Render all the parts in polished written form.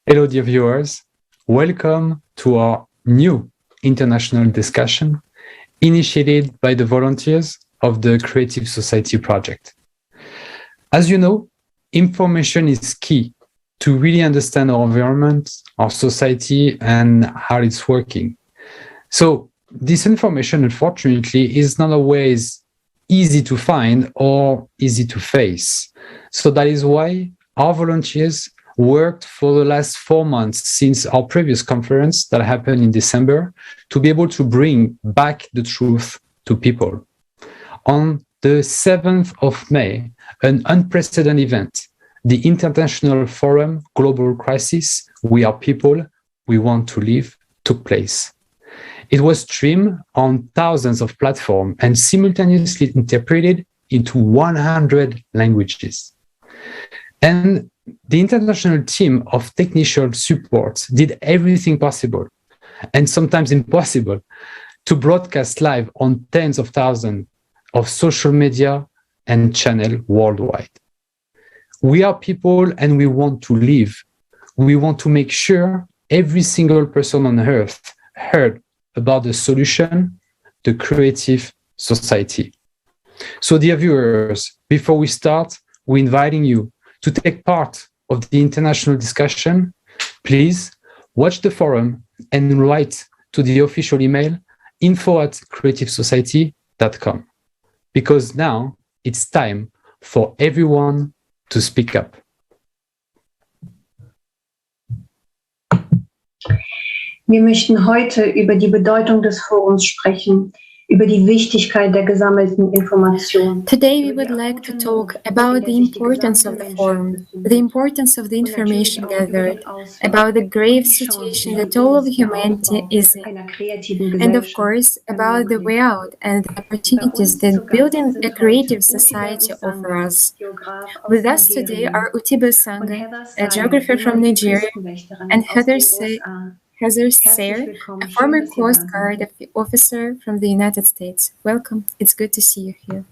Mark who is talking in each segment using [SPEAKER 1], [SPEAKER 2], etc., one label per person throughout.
[SPEAKER 1] Hello, dear viewers. Welcome to our new international discussion initiated by the volunteers of the Creative Society Project. As you know, information is key to really understand our environment, our society, and how it's working. So this information, unfortunately, is not always easy to find or easy to face. So that is why our volunteers worked for the last 4 months since our previous conference that happened in December to be able to bring back the truth to people. On the 7th of May, an unprecedented event, the International Forum Global Crisis, We Are People, We Want to Live, took place. It was streamed on thousands of platforms and simultaneously interpreted into 100 languages. And the international team of technical support did everything possible, and sometimes impossible, to broadcast live on tens of thousands of social media and channels worldwide. We are people and we want to live. We want to make sure every single person on earth heard about the solution, the Creative Society. So, dear viewers, before we start, we're inviting you to take part of the international discussion. Please watch the forum and write to the official email info@creativesociety.com, because now it's time for everyone to speak up.
[SPEAKER 2] Wir möchten heute über die Bedeutung des Forums sprechen, über die Wichtigkeit der gesammelten Informationen.
[SPEAKER 3] Today we would like to talk about the importance of the forum, the importance of the information gathered, about the grave situation that all of humanity is in, and of course about the way out and the opportunities that building a creative society offer us. With us today are Utibe Usanga, a geographer from Nigeria, and Heather Sayre, a former Coast Guard officer from the United States. Welcome. It's good to see you here.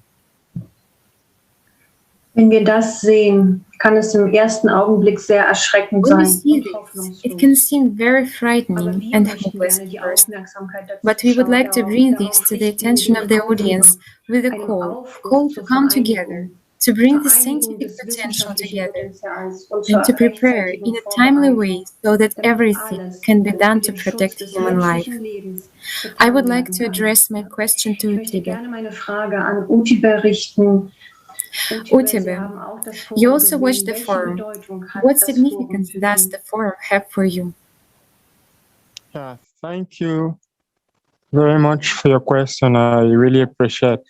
[SPEAKER 2] Wenn wir das sehen, kann es im ersten Augenblick sehr erschreckend
[SPEAKER 3] When we
[SPEAKER 2] sein.
[SPEAKER 3] see this, it can seem very frightening and hopeless at first. But we would like to bring this to the attention of the audience with a call to come together, to bring the scientific potential together, and to prepare in a timely way so that everything can be done to protect human life. I would like to address my question to Utibe. Utibe, you also watched the forum. What significance does the forum have for you?
[SPEAKER 4] Yeah, thank you very much for your question. I really appreciate.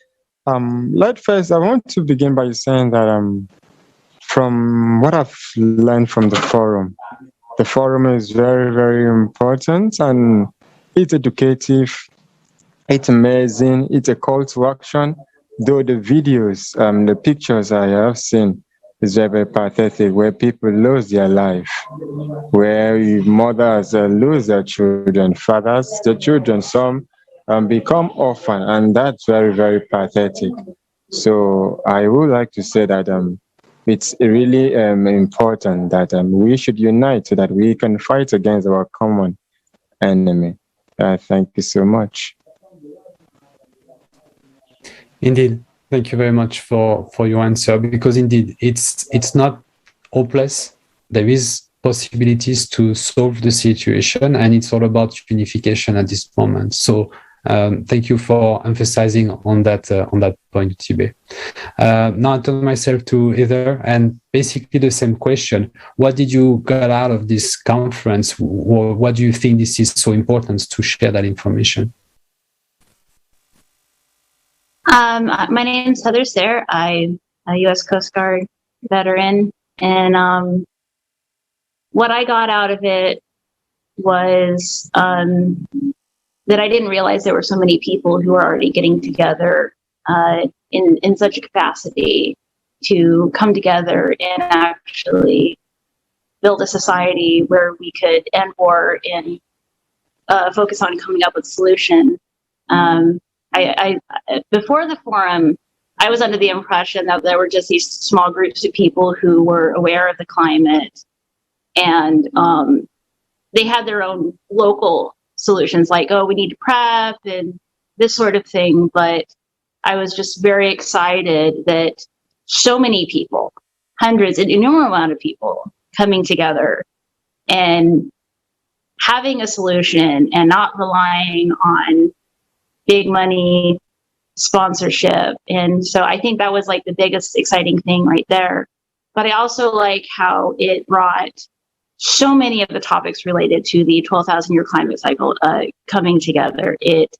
[SPEAKER 4] First, I want to begin by saying that from what I've learned from the forum is very, very important, and it's educative, it's amazing, it's a call to action. Though the videos, the pictures I have seen is very, very pathetic, where people lose their life, where mothers lose their children, fathers, their children, some become orphan, and that's very, very pathetic. So I would like to say that it's really important that we should unite so that we can fight against our common enemy. Thank you so much.
[SPEAKER 1] Indeed, thank you very much for your answer, because indeed it's not hopeless. There is possibilities to solve the situation, and it's all about unification at this moment. So thank you for emphasizing on that point, Utibe. Now I turn myself to Heather, and basically the same question: what did you get out of this conference? Or what do you think this is so important to share that information?
[SPEAKER 5] My name is Heather Sayre. I'm a U.S. Coast Guard veteran, and what I got out of it was that I didn't realize there were so many people who were already getting together in such a capacity to come together and actually build a society where we could end war and focus on coming up with a solution. I before the forum, I was under the impression that there were just these small groups of people who were aware of the climate And they had their own local solutions, like, oh, we need to prep and this sort of thing. But I was just very excited that so many people, hundreds, an enormous amount of people coming together and having a solution and not relying on big money sponsorship. And so I think that was like the biggest exciting thing right there. But I also like how it brought so many of the topics related to the 12,000-year climate cycle coming together. It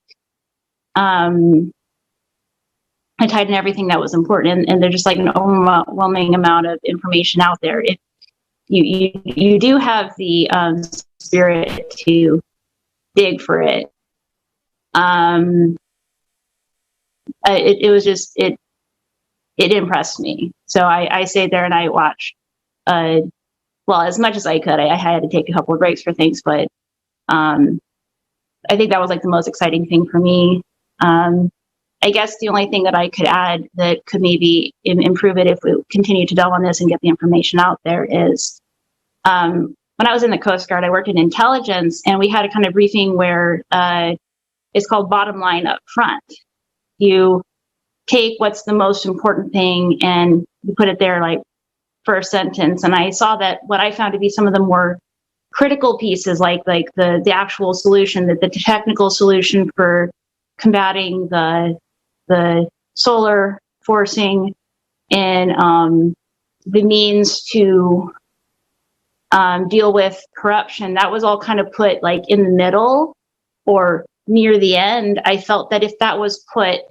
[SPEAKER 5] I tied in everything that was important, and there's just like an overwhelming amount of information out there. If you do have the spirit to dig for it, it was just it impressed me. So I stayed there and I watched. Well, as much as I could. I had to take a couple of breaks for things, but I think that was like the most exciting thing for me. I guess the only thing that I could add that could maybe improve it if we continue to delve on this and get the information out there is when I was in the Coast Guard, I worked in intelligence, and we had a kind of briefing where it's called bottom line up front. You take what's the most important thing and you put it there like first sentence. And I saw that what I found to be some of the more critical pieces, like the actual solution, the technical solution for combating the solar forcing and the means to deal with corruption, that was all kind of put like in the middle or near the end. I felt that if that was put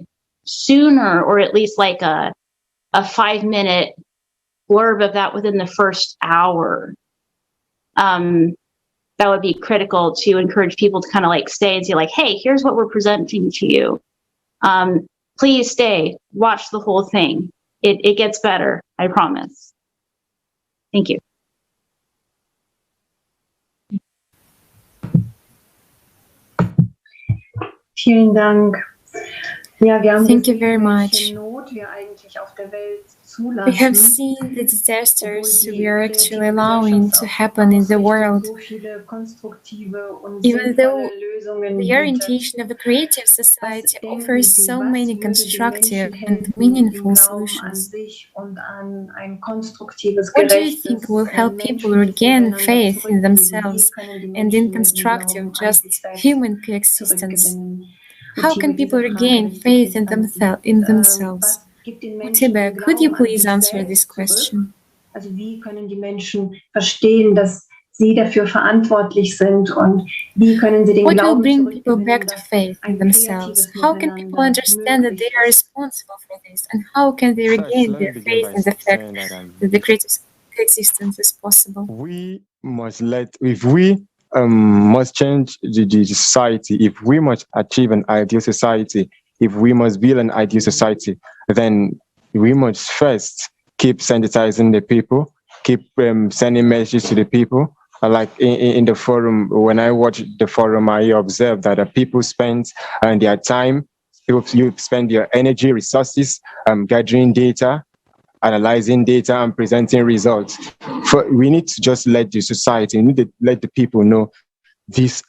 [SPEAKER 5] sooner, or at least like a 5-minute blurb of that within the first hour, that would be critical to encourage people to kind of like stay and say like, hey, here's what we're presenting to you. Please stay, watch the whole thing. It gets better, I promise. Thank you.
[SPEAKER 2] Vielen Dank. Ja, wir haben
[SPEAKER 3] Thank you
[SPEAKER 2] gesehen,
[SPEAKER 3] very much.
[SPEAKER 2] welche Not wir eigentlich auf der Welt
[SPEAKER 3] We have
[SPEAKER 2] zulassen.
[SPEAKER 3] seen the disasters we are actually allowing to happen in the world.
[SPEAKER 2] So viele konstruktive und
[SPEAKER 3] Even though
[SPEAKER 2] sinnvolle Lösungen
[SPEAKER 3] the
[SPEAKER 2] bietet.
[SPEAKER 3] orientation of a creative society
[SPEAKER 2] Was
[SPEAKER 3] offers
[SPEAKER 2] denken Sie,
[SPEAKER 3] so
[SPEAKER 2] was
[SPEAKER 3] many
[SPEAKER 2] würde den
[SPEAKER 3] constructive
[SPEAKER 2] Menschen
[SPEAKER 3] and
[SPEAKER 2] helfen,
[SPEAKER 3] meaningful
[SPEAKER 2] im Glauben an
[SPEAKER 3] solutions?
[SPEAKER 2] sich und an ein konstruktives,
[SPEAKER 3] What do you
[SPEAKER 2] gerechtes,
[SPEAKER 3] think will help people
[SPEAKER 2] menschliches
[SPEAKER 3] regain
[SPEAKER 2] Miteinander
[SPEAKER 3] faith in
[SPEAKER 2] zurückgeben?
[SPEAKER 3] themselves
[SPEAKER 2] Wie können die
[SPEAKER 3] and
[SPEAKER 2] Menschen
[SPEAKER 3] in
[SPEAKER 2] ihren
[SPEAKER 3] constructive,
[SPEAKER 2] Glauben an sich
[SPEAKER 3] just
[SPEAKER 2] selbst
[SPEAKER 3] human coexistence?
[SPEAKER 2] zurückgewinnen?
[SPEAKER 3] How can
[SPEAKER 2] Utibe,
[SPEAKER 3] people
[SPEAKER 2] diese Frage
[SPEAKER 3] regain
[SPEAKER 2] richte ich
[SPEAKER 3] faith in,
[SPEAKER 2] jetzt an Sie.
[SPEAKER 3] themselves?
[SPEAKER 2] Was gibt den Menschen den
[SPEAKER 3] Utibe, could you
[SPEAKER 2] Glauben an
[SPEAKER 3] please
[SPEAKER 2] sich
[SPEAKER 3] answer this
[SPEAKER 2] selbst zurück?
[SPEAKER 3] question?
[SPEAKER 2] Also wie können die Menschen verstehen, dass sie dafür verantwortlich sind, und wie können sie den
[SPEAKER 3] What will
[SPEAKER 2] Glauben
[SPEAKER 3] bring people
[SPEAKER 2] zurückgewinnen,
[SPEAKER 3] back to
[SPEAKER 2] dass
[SPEAKER 3] faith in
[SPEAKER 2] ein
[SPEAKER 3] themselves?
[SPEAKER 2] kreatives
[SPEAKER 3] How can people
[SPEAKER 2] Miteinander
[SPEAKER 3] understand that they
[SPEAKER 2] möglich
[SPEAKER 3] are
[SPEAKER 2] ist?
[SPEAKER 3] responsible for this? And how can they
[SPEAKER 4] First,
[SPEAKER 3] regain
[SPEAKER 4] let me
[SPEAKER 3] their
[SPEAKER 4] begin
[SPEAKER 3] faith
[SPEAKER 4] by
[SPEAKER 3] in the fact
[SPEAKER 4] saying
[SPEAKER 3] that the creative coexistence is possible?
[SPEAKER 4] we must if we must change the society, if we must achieve an ideal society, if we must build an ideal society, then we must first keep sensitizing the people, keep sending messages to the people. Like in the forum, when I watch the forum, I observe that people spend their time, you spend your energy, resources, gathering data, analyzing data, and presenting results. We need to just let the society, we need to let the people know these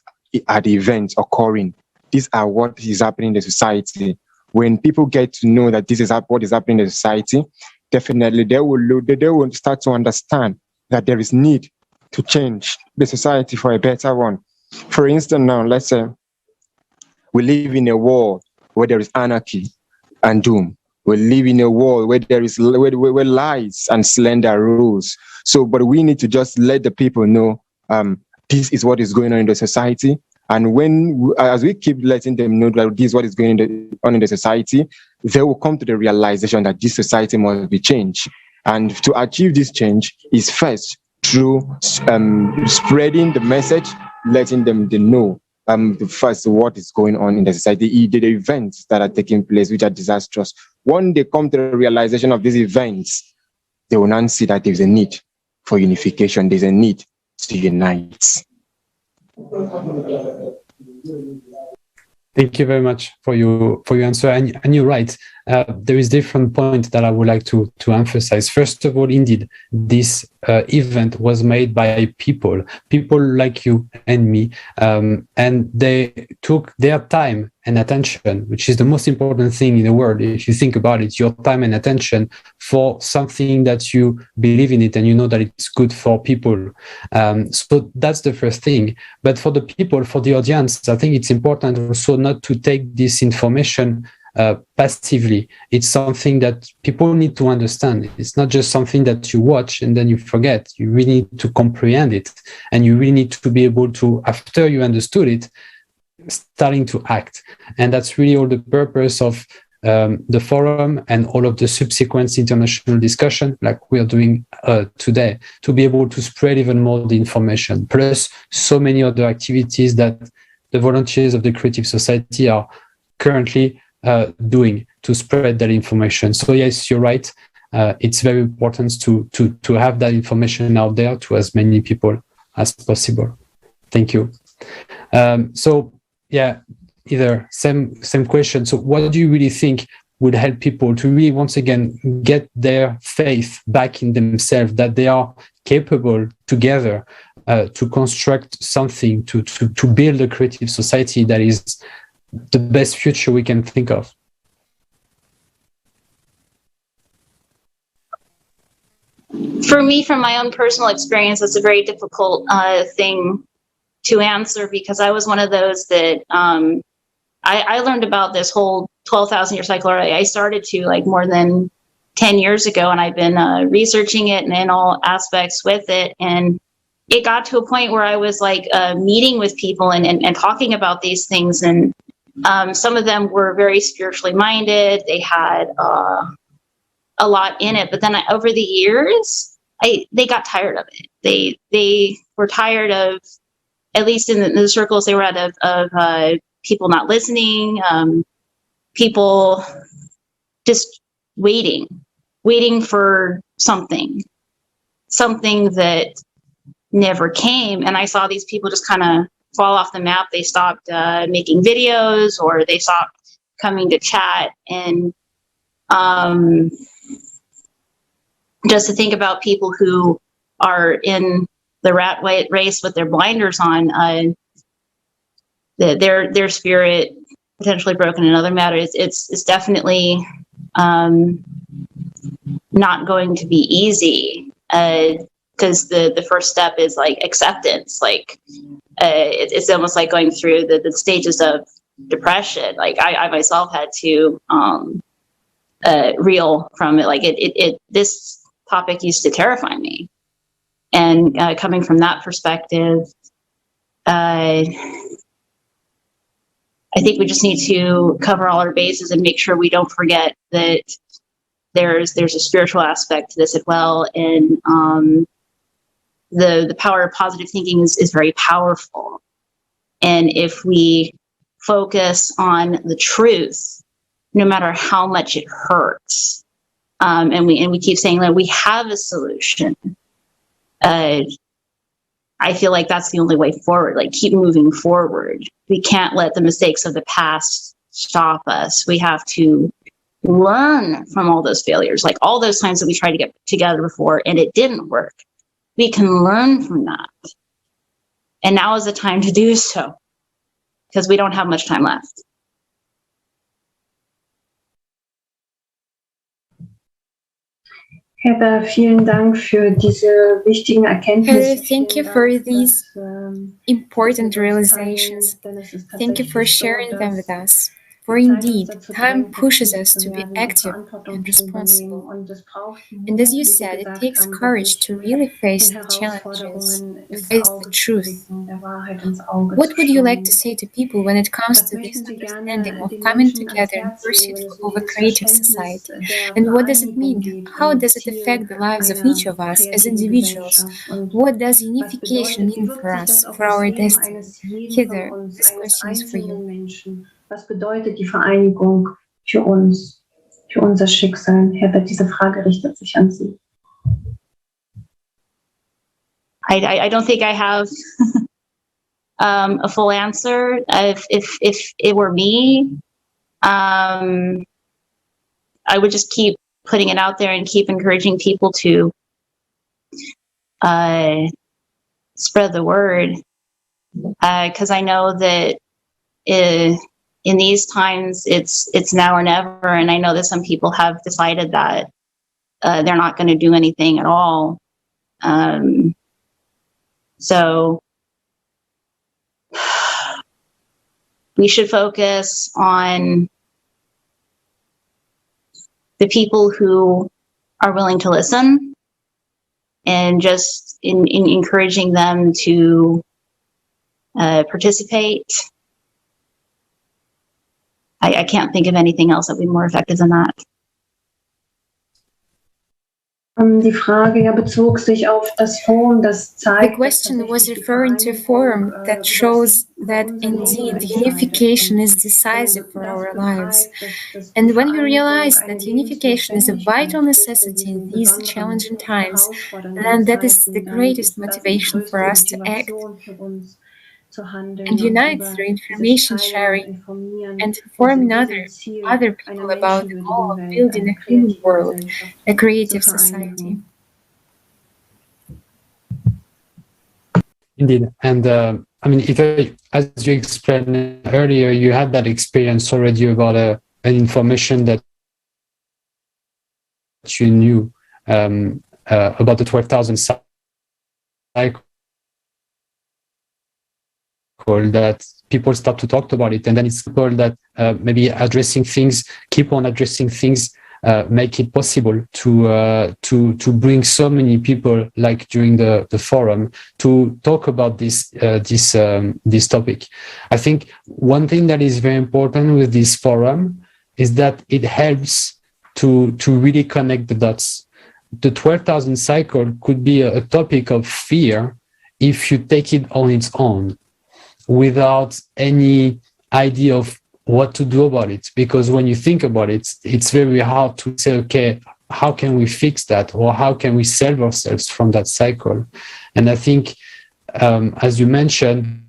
[SPEAKER 4] are the events occurring. These are what is happening in the society. When people get to know that this is what is happening in the society, definitely they will start to understand that there is need to change the society for a better one. For instance, now let's say we live in a world where there is anarchy and doom. We live in a world where there is where lies and slander rules. So, but we need to just let the people know this is what is going on in the society. And as we keep letting them know that this is what is going on in the society, they will come to the realization that this society must be changed. And to achieve this change is first through spreading the message, letting them know first what is going on in the society, the events that are taking place, which are disastrous. When they come to the realization of these events, they will now see that there's a need for unification, there's a need to unite.
[SPEAKER 1] Thank you very much for your answer. And you're right. There is different points that I would like to emphasize. First of all, indeed, this event was made by people like you and me, and they took their time and attention, which is the most important thing in the world. If you think about it, your time and attention for something that you believe in it and you know that it's good for people. So that's the first thing. But for the people, for the audience, I think it's important also not to take this information passively. It's something that people need to understand. It's not just something that you watch and then you forget. You really need to comprehend it, and you really need to be able to, after you understood it, starting to act. And that's really all the purpose of the forum and all of the subsequent international discussion like we are doing today, to be able to spread even more the information, plus so many other activities that the volunteers of the Creative Society are currently doing to spread that information. So yes, you're right. It's very important to have that information out there to as many people as possible. Thank you. So yeah, either same question. So what do you really think would help people to really, once again, get their faith back in themselves, that they are capable together to construct something, to build a creative society that is the best future we can think of?
[SPEAKER 5] For me, from my own personal experience, it's a very difficult thing to answer, because I was one of those that I learned about this whole 12,000 year cycle. I started to like more than 10 years ago, and I've been researching it and in all aspects with it. And it got to a point where I was like meeting with people and talking about these things. And some of them were very spiritually minded. They had a lot in it. But then over the years, they got tired of it. They were tired of, at least in the circles they were out of people not listening, people just waiting for something that never came. And I saw these people just kind of fall off the map. They stopped making videos, or they stopped coming to chat. And just to think about people who are in the rat race with their blinders on, their spirit potentially broken in other matters. It's definitely not going to be easy, because the first step is like acceptance. Like it's almost like going through the stages of depression. Like I myself had to reel from it. Like this topic used to terrify me, and coming from that perspective, I think we just need to cover all our bases and make sure we don't forget that there's a spiritual aspect to this as well. And the power of positive thinking is very powerful. And if we focus on the truth, no matter how much it hurts, and we keep saying that we have a solution, I feel like that's the only way forward. Like, keep moving forward. We can't let the mistakes of the past stop us. We have to learn from all those failures, like all those times that we tried to get together before and it didn't work. We can learn from that. And now is the time to do so, because we don't have much time left.
[SPEAKER 2] Heather, vielen Dank für diese wichtigen Erkenntnisse.
[SPEAKER 3] Heather, thank you for these important realizations. Thank you for sharing them with us. For indeed, time pushes us to be active and responsible. And as you said, it takes courage to really face the challenges, to face the truth. What would you like to say to people when it comes to this understanding of coming together in pursuit of a creative society? And what does it mean? How does it affect the lives of each of us as individuals? What does unification mean for us, for our destiny? Heather, this question is for you.
[SPEAKER 2] Was bedeutet die Vereinigung für uns, für unser Schicksal? Heather, diese Frage richtet sich an Sie.
[SPEAKER 5] I don't think I have a full answer. If it were me, I would just keep putting it out there and keep encouraging people to spread the word, because I know that in these times it's now or never, and I know that some people have decided that they're not going to do anything at all. So we should focus on the people who are willing to listen, and just in encouraging them to participate. I can't think of anything else that would be more effective than that.
[SPEAKER 2] Die Frage bezog sich auf das Forum, das zeigt,
[SPEAKER 3] the question was referring to a forum that shows that indeed unification is decisive for our lives. And when we realize that unification is a vital necessity in these challenging times, then that is the greatest motivation for us to act and unite through information sharing and informing other people about the goal of building a human world, a creative society.
[SPEAKER 1] Indeed. And I mean, as you explained earlier, you had that experience already about an information that you knew about the 12,000 cycle, that people start to talk about it, and then it's people that maybe keep on addressing things, make it possible to bring so many people, like during the forum, to talk about this topic. I think one thing that is very important with this forum is that it helps to really connect the dots. The 12,000 cycle could be a topic of fear if you take it on its own, without any idea of what to do about it. Because when you think about it, it's very hard to say, okay, how can we fix that? Or how can we save ourselves from that cycle? And I think, as you mentioned,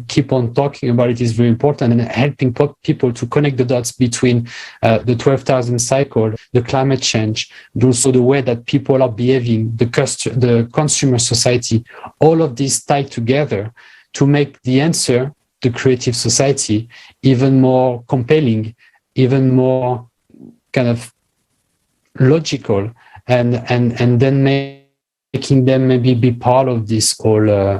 [SPEAKER 1] keep on talking about it is very important, and helping people to connect the dots between the 12,000 cycle, the climate change, also the way that people are behaving, the consumer society, all of these tied together to make the answer, the creative society, even more compelling, even more kind of logical, and then making them maybe be part of this whole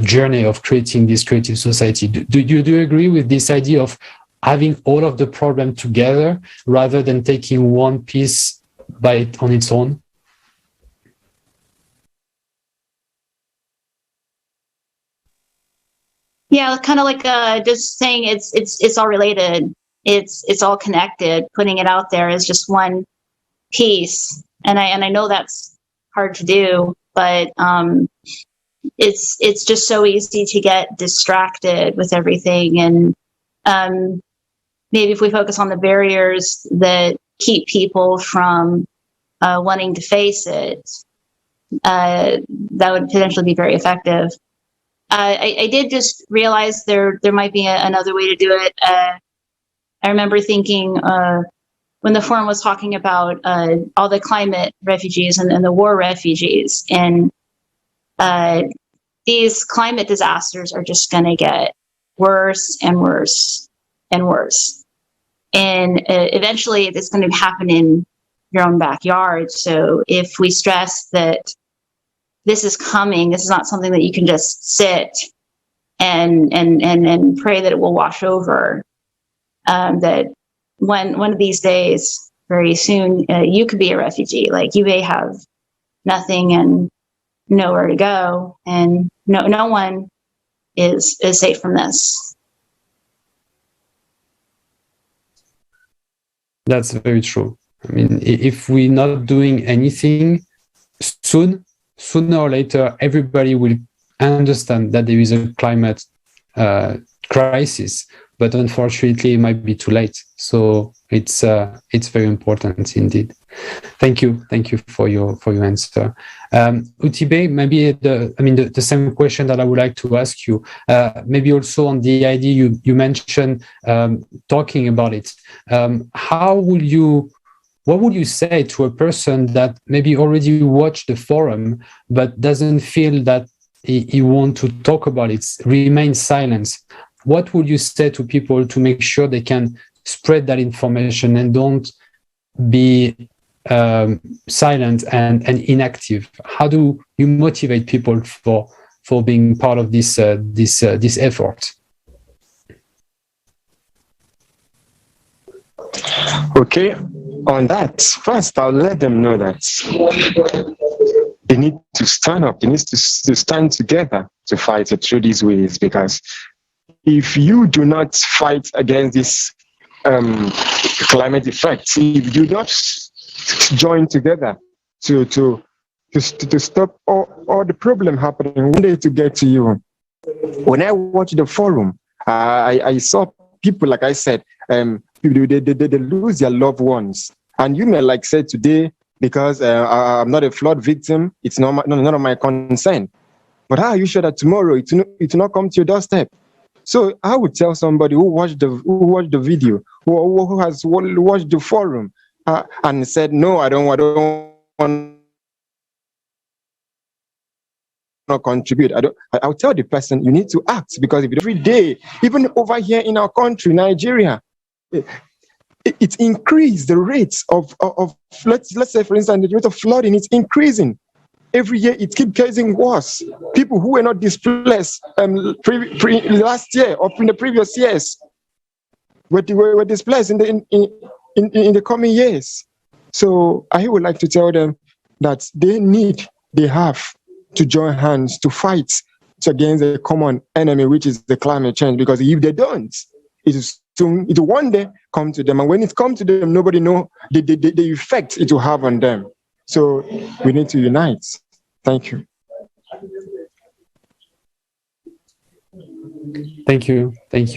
[SPEAKER 1] journey of creating this creative society. Do you agree with this idea of having all of the problem together rather than taking one piece on its own?
[SPEAKER 5] Yeah, kind of like just saying it's all related. It's all connected. Putting it out there is just one piece, and I know that's hard to do, but it's just so easy to get distracted with everything. And maybe if we focus on the barriers that keep people from wanting to face it, that would potentially be very effective. I did just realize there might be another way to do it. I remember thinking when the forum was talking about all the climate refugees and the war refugees, and these climate disasters are just going to get worse and worse and worse. And eventually it's going to happen in your own backyard. So if we stress that this is coming, this is not something that you can just sit and pray that it will wash over, that one of these days, very soon, you could be a refugee. Like, you may have nothing and nowhere to go, and no one is safe from this.
[SPEAKER 1] That's very true. I mean, if we're not doing anything, sooner or later, everybody will understand that there is a climate crisis. but unfortunately it might be too late. So it's very important indeed. Thank you for your answer. Utibe, maybe the same question that I would like to ask you, maybe also on the idea you mentioned, talking about it. What would you say to a person that maybe already watched the forum but doesn't feel that he want to talk about it, remain silent? What would you say to people to make sure they can spread that information and don't be silent and inactive? How do you motivate people for being part of this effort?
[SPEAKER 4] Okay, on that, first I'll let them know that they need to stand up, they need to stand together to fight through these ways, because if you do not fight against this climate effect, if you do not join together to stop all the problem happening one day to get to you. When I watched the forum, I saw people, like I said, people, they lose their loved ones. And you may like say today, because I'm not a flood victim, it's none of my concern. But how are you sure that tomorrow it will not come to your doorstep? So I would tell somebody who watched the video, who has watched the forum, and said, no, I don't want to contribute. I'll tell the person, you need to act, because if every day, even over here in our country, Nigeria, it increased the rates of let's say, for instance, the rate of flooding is increasing. Every year it keeps getting worse. People who were not displaced last year or in the previous years were displaced in the coming years. So I would like to tell them that they have to join hands to fight against a common enemy, which is the climate change. Because if they don't, it will one day come to them. And when it comes to them, nobody knows the effect it will have on them. So we need to unite. Thank you.
[SPEAKER 1] Thank you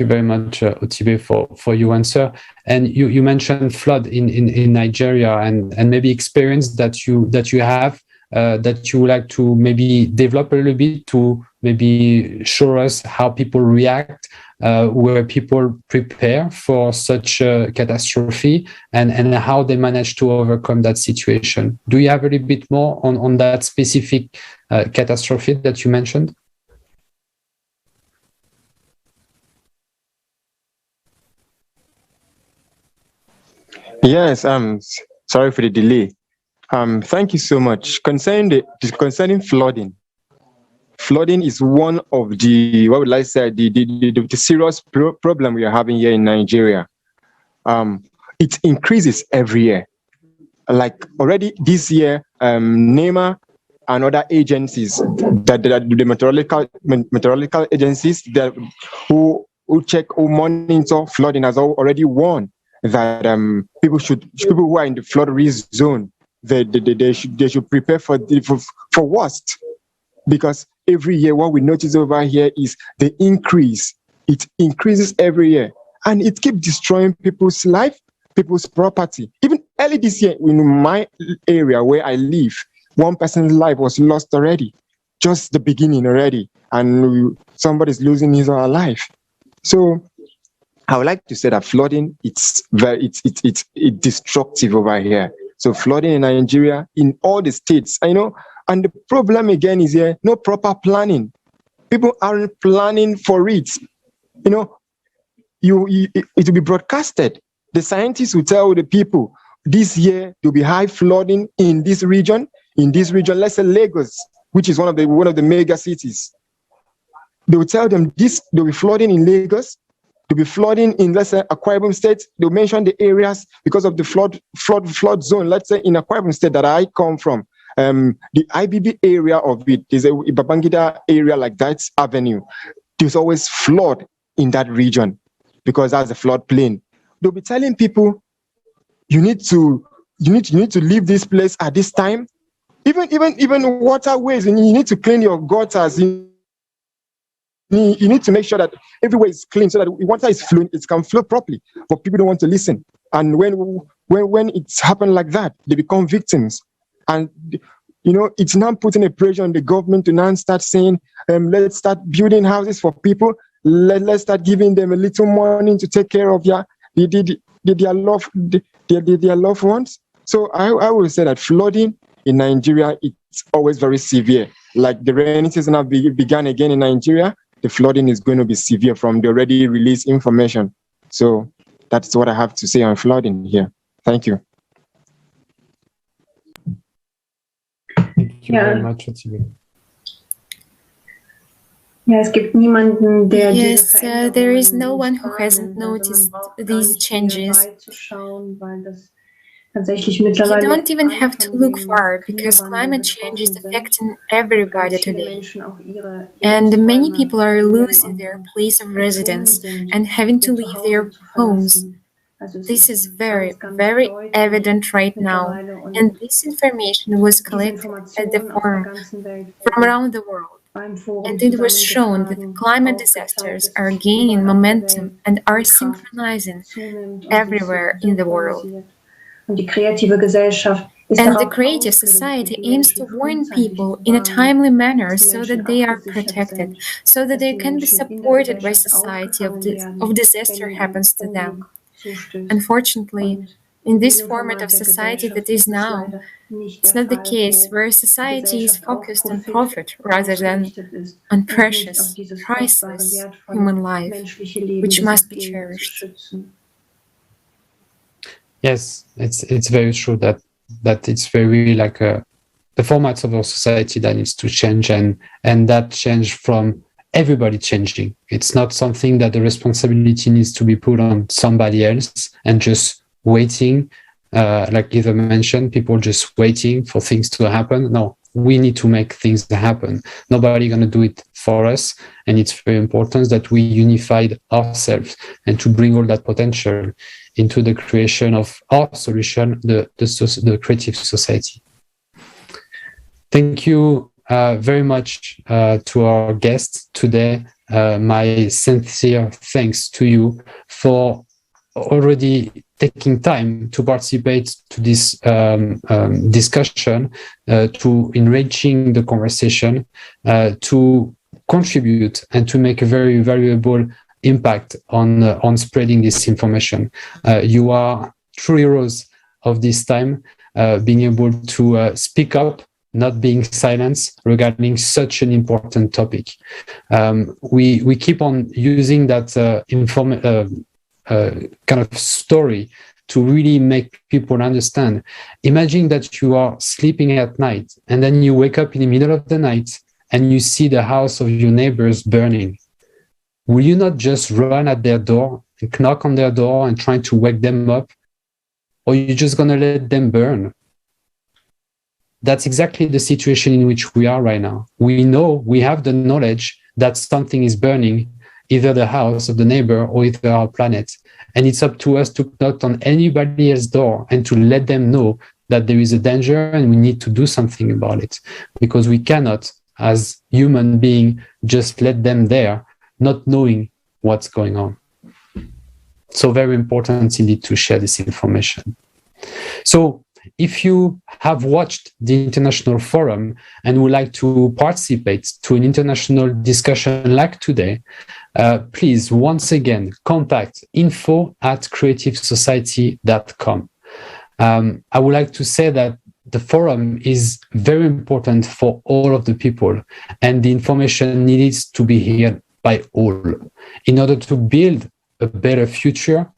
[SPEAKER 1] very much, Utibe, for your answer. And you mentioned flood in Nigeria and maybe experience that you have that you would like to maybe develop a little bit to maybe show us how people react, where people prepare for such a catastrophe and how they manage to overcome that situation. Do you have a little bit more on that specific catastrophe that you mentioned?
[SPEAKER 4] Yes, sorry for the delay. Thank you so much. Concerning flooding. Flooding is one of the, what would I say, the serious problem we are having here in Nigeria. It increases every year. Like already this year, NEMA and other agencies, the meteorological agencies who monitor flooding has already warned that people who are in the flood risk zone, they should prepare for worst. Because every year what we notice over here is the increase. It increases every year, and it keeps destroying people's life, people's property. Even early this year, in my area where I live, one person's life was lost already, just the beginning already, and somebody's losing his or her life. So I would like to say that flooding, it's destructive over here. So flooding in Nigeria, in all the states, I know. And the problem again is here, no proper planning. People aren't planning for it. You know, it will be broadcasted. The scientists will tell the people, this year there will be high flooding in this region. Let's say Lagos, which is one of the mega cities. They will tell them there will be flooding in Lagos. There will be flooding in, let's say, Akwa Ibom State. They'll mention the areas because of the flood zone. Let's say in Akwa Ibom State that I come from. The IBB area of it is a Babangida area, like that avenue. There's always flood in that region because that's a flood plain. They'll be telling people, you need to leave this place at this time. Even waterways, and you need to clean your gutters. You need to make sure that everywhere is clean so that water is flowing, it can flow properly. But people don't want to listen. And when it's happened like that, they become victims. And it's now putting a pressure on the government to now start saying, let's start building houses for people. Let's start giving them a little money to take care of their loved ones. So I will say that flooding in Nigeria, it's always very severe. Like the rainy season have began again in Nigeria, the flooding is going to be severe from the already released information. So that's what I have to say on flooding here. Thank you.
[SPEAKER 1] Thank you very much, Utibe.
[SPEAKER 2] Ja, es gibt niemanden, der
[SPEAKER 3] Yes, there is no one who hasn't noticed these changes. You don't even have to look far because climate change is affecting everybody today. And many people are losing their place of residence and having to leave their homes. This is very, very evident right now. And this information was collected at the forum from around the world. And it was shown that climate disasters are gaining momentum and are synchronizing everywhere in the world. And the creative society aims to warn people in a timely manner so that they are protected, so that they can be supported by society if disaster happens to them. Unfortunately, in this format of society that is now, it's not the case, where society is focused on profit rather than on precious, priceless human life, which must be cherished.
[SPEAKER 1] Yes, it's very true that it's very like the formats of our society that needs to change, and that change from everybody changing. It's not something that the responsibility needs to be put on somebody else and just waiting, like Eva mentioned, people just waiting for things to happen. No, we need to make things happen. Nobody gonna do it for us, and it's very important that we unified ourselves and to bring all that potential into the creation of our solution, the creative society. Thank you very much to our guests today. My sincere thanks to you for already taking time to participate to this discussion, to enriching the conversation, to contribute and to make a very valuable impact on spreading this information. You are true heroes of this time, being able to speak up, not being silenced regarding such an important topic. We keep on using that kind of story to really make people understand. Imagine that you are sleeping at night and then you wake up in the middle of the night and you see the house of your neighbors burning. Will you not just run at their door and knock on their door and try to wake them up? Or are you just going to let them burn? That's exactly the situation in which we are right now. We know, we have the knowledge that something is burning, either the house of the neighbor or either our planet. And it's up to us to knock on anybody else's door and to let them know that there is a danger and we need to do something about it. Because we cannot, as human beings, just let them there, not knowing what's going on. So very important indeed to share this information. So if you have watched the International Forum and would like to participate to an international discussion like today, please, once again, contact info@creativesociety.com. I would like to say that the forum is very important for all of the people, and the information needs to be heard by all. In order to build a better future,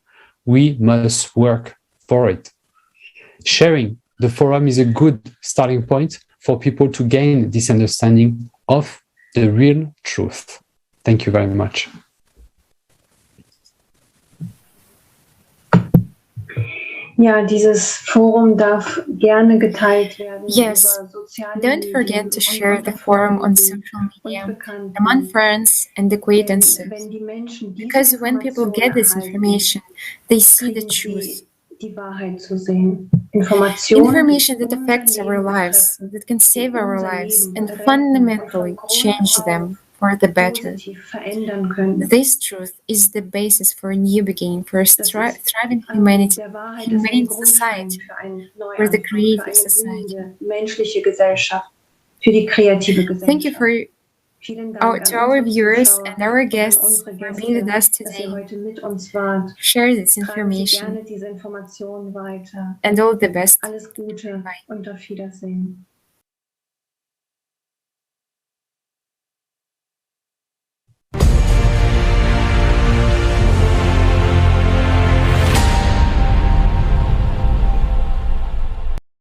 [SPEAKER 1] we must work for it. Sharing the forum is a good starting point for people to gain this understanding of the real truth. Thank you very much.
[SPEAKER 2] Ja, dieses Forum darf gerne geteilt werden.
[SPEAKER 3] Yes, don't forget to share the forum on social media among friends and acquaintances, because when people get this information, they see the truth. Information that affects our lives, that can save our lives and fundamentally change them for the better.
[SPEAKER 2] positiv verändern können.
[SPEAKER 3] This truth is the basis for a new beginning, for a
[SPEAKER 2] Das ist
[SPEAKER 3] thriving humanity,
[SPEAKER 2] der Wahrheit ist ein
[SPEAKER 3] humane
[SPEAKER 2] Grundstein
[SPEAKER 3] society,
[SPEAKER 2] für einen
[SPEAKER 3] for the
[SPEAKER 2] Neuanfang, für
[SPEAKER 3] creative
[SPEAKER 2] eine
[SPEAKER 3] society.
[SPEAKER 2] blühende menschliche Gesellschaft, für die kreative
[SPEAKER 3] Thank you
[SPEAKER 2] Gesellschaft. Vielen Dank an
[SPEAKER 3] to our
[SPEAKER 2] unsere
[SPEAKER 3] viewers
[SPEAKER 2] Zuschauer
[SPEAKER 3] and our
[SPEAKER 2] und an
[SPEAKER 3] guests
[SPEAKER 2] unsere
[SPEAKER 3] for being with
[SPEAKER 2] Gäste,
[SPEAKER 3] us
[SPEAKER 2] dass ihr
[SPEAKER 3] today.
[SPEAKER 2] heute mit uns wart.
[SPEAKER 3] Share this
[SPEAKER 2] Tragen Sie
[SPEAKER 3] information
[SPEAKER 2] gerne diese Informationen weiter.
[SPEAKER 3] and all the best.
[SPEAKER 2] Alles Gute
[SPEAKER 3] Bye.
[SPEAKER 2] und auf Wiedersehen.